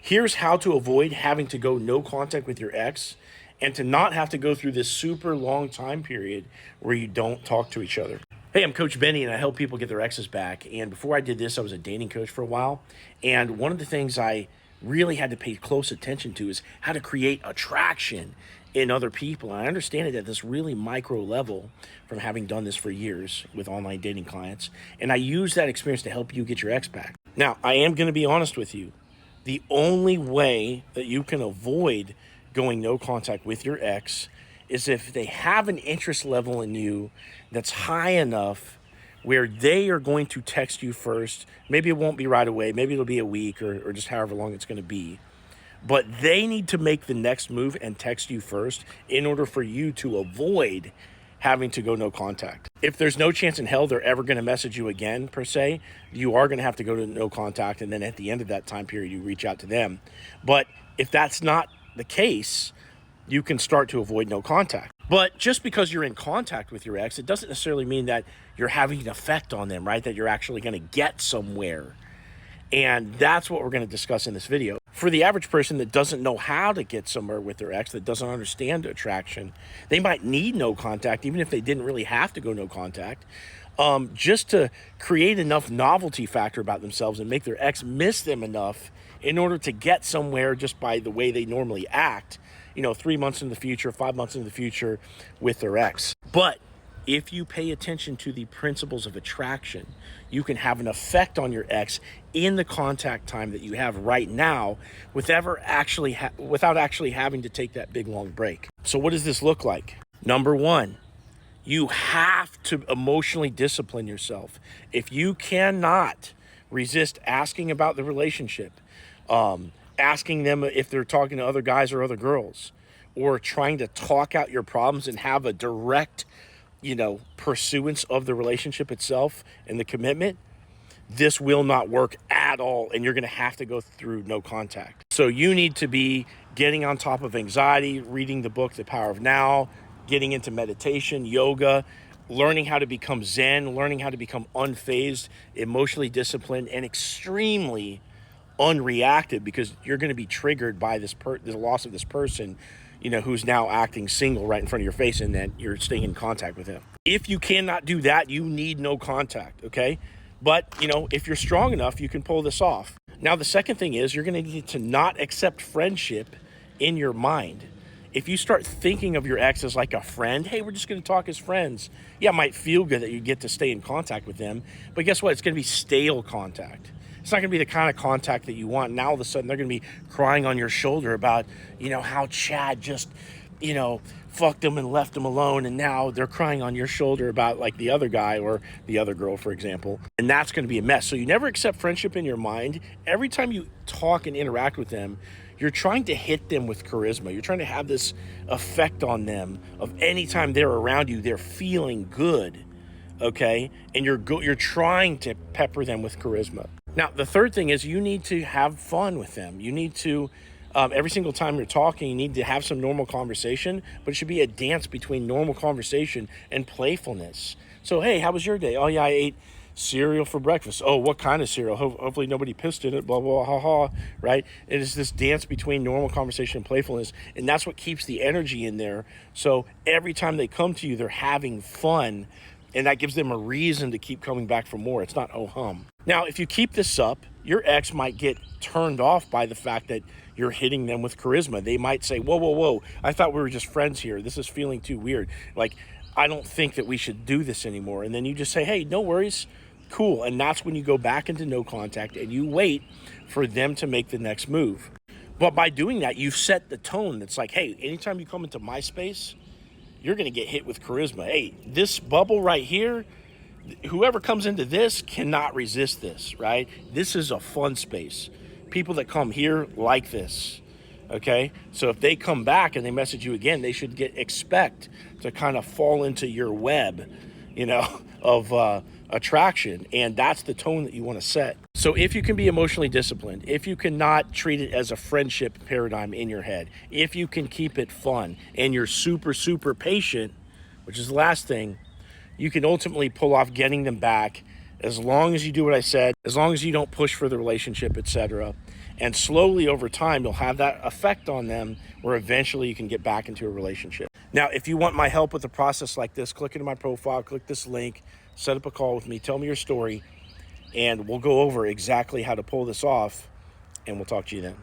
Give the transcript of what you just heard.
Here's how to avoid having to go no contact with your ex and to not have to go through this super long time period where you don't talk to each other. Hey, I'm Coach Benny and I help people get their exes back. And before I did this, I was a dating coach for a while. And one of the things I really had to pay close attention to is how to create attraction in other people. And I understand it at this really micro level from having done this for years with online dating clients. And I use that experience to help you get your ex back. Now, I am going to be honest with you. The only way that you can avoid going no contact with your ex is if they have an interest level in you that's high enough where they are going to text you first. Maybe it won't be right away. Maybe it'll be a week or just however long it's going to be. But they need to make the next move and text you first in order for you to avoid having to go no contact. If there's no chance in hell they're ever going to message you again, per se, you are going to have to go to no contact, and then at the end of that time period, you reach out to them. But if that's not the case, you can start to avoid no contact. But just because you're in contact with your ex, it doesn't necessarily mean that you're having an effect on them, right? That you're actually going to get somewhere. And that's what we're going to discuss in this video. For the average person that doesn't know how to get somewhere with their ex, that doesn't understand attraction, they might need no contact, even if they didn't really have to go no contact, just to create enough novelty factor about themselves and make their ex miss them enough in order to get somewhere just by the way they normally act, 3 months in the future, 5 months in the future with their ex. But if you pay attention to the principles of attraction, you can have an effect on your ex in the contact time that you have right now without actually having to take that big long break. So what does this look like? Number one, you have to emotionally discipline yourself. If you cannot resist asking about the relationship, asking them if they're talking to other guys or other girls, or trying to talk out your problems and have a direct pursuance of the relationship itself and the commitment, this will not work at all. And you're going to have to go through no contact. So you need to be getting on top of anxiety, reading the book, The Power of Now, getting into meditation, yoga, learning how to become Zen, learning how to become unfazed, emotionally disciplined, and extremely unreactive, because you're going to be triggered by the loss of this person, who's now acting single right in front of your face, and then you're staying in contact with him. If you cannot do that, you need no contact, okay? But, if you're strong enough, you can pull this off. Now, the second thing is you're going to need to not accept friendship in your mind. If you start thinking of your ex as like a friend, hey, we're just going to talk as friends. Yeah, it might feel good that you get to stay in contact with them, but guess what? It's going to be stale contact. It's not going to be the kind of contact that you want. Now, all of a sudden, they're going to be crying on your shoulder about, how Chad just, fucked them and left them alone. And now they're crying on your shoulder about like the other guy or the other girl, for example. And that's going to be a mess. So you never accept friendship in your mind. Every time you talk and interact with them, you're trying to hit them with charisma. You're trying to have this effect on them of anytime they're around you, they're feeling good. Okay. And you're trying to pepper them with charisma. Now, the third thing is you need to have fun with them. You need to, every single time you're talking, you need to have some normal conversation, but it should be a dance between normal conversation and playfulness. So, hey, how was your day? Oh, yeah, I ate cereal for breakfast. Oh, what kind of cereal? Hopefully nobody pissed in it, blah, blah, ha, ha, right? It is this dance between normal conversation and playfulness, and that's what keeps the energy in there. So every time they come to you, they're having fun, and that gives them a reason to keep coming back for more. It's not oh hum. Now, if you keep this up, your ex might get turned off by the fact that you're hitting them with charisma. They might say, whoa, whoa, whoa, I thought we were just friends here. This is feeling too weird. Like, I don't think that we should do this anymore. And then you just say, hey, no worries, cool. And that's when you go back into no contact and you wait for them to make the next move. But by doing that, you've set the tone that's like, hey, anytime you come into my space, you're going to get hit with charisma. Hey, this bubble right here, whoever comes into this cannot resist this, right? This is a fun space. People that come here like this, okay? So if they come back and they message you again, they should expect to kind of fall into your web, of attraction. And that's the tone that you want to set. So if you can be emotionally disciplined, if you cannot treat it as a friendship paradigm in your head, if you can keep it fun, and you're super, super patient, which is the last thing, you can ultimately pull off getting them back as long as you do what I said, as long as you don't push for the relationship, etc. And slowly over time, you'll have that effect on them where eventually you can get back into a relationship. Now, if you want my help with a process like this, click into my profile, click this link, set up a call with me, tell me your story, and we'll go over exactly how to pull this off, and we'll talk to you then.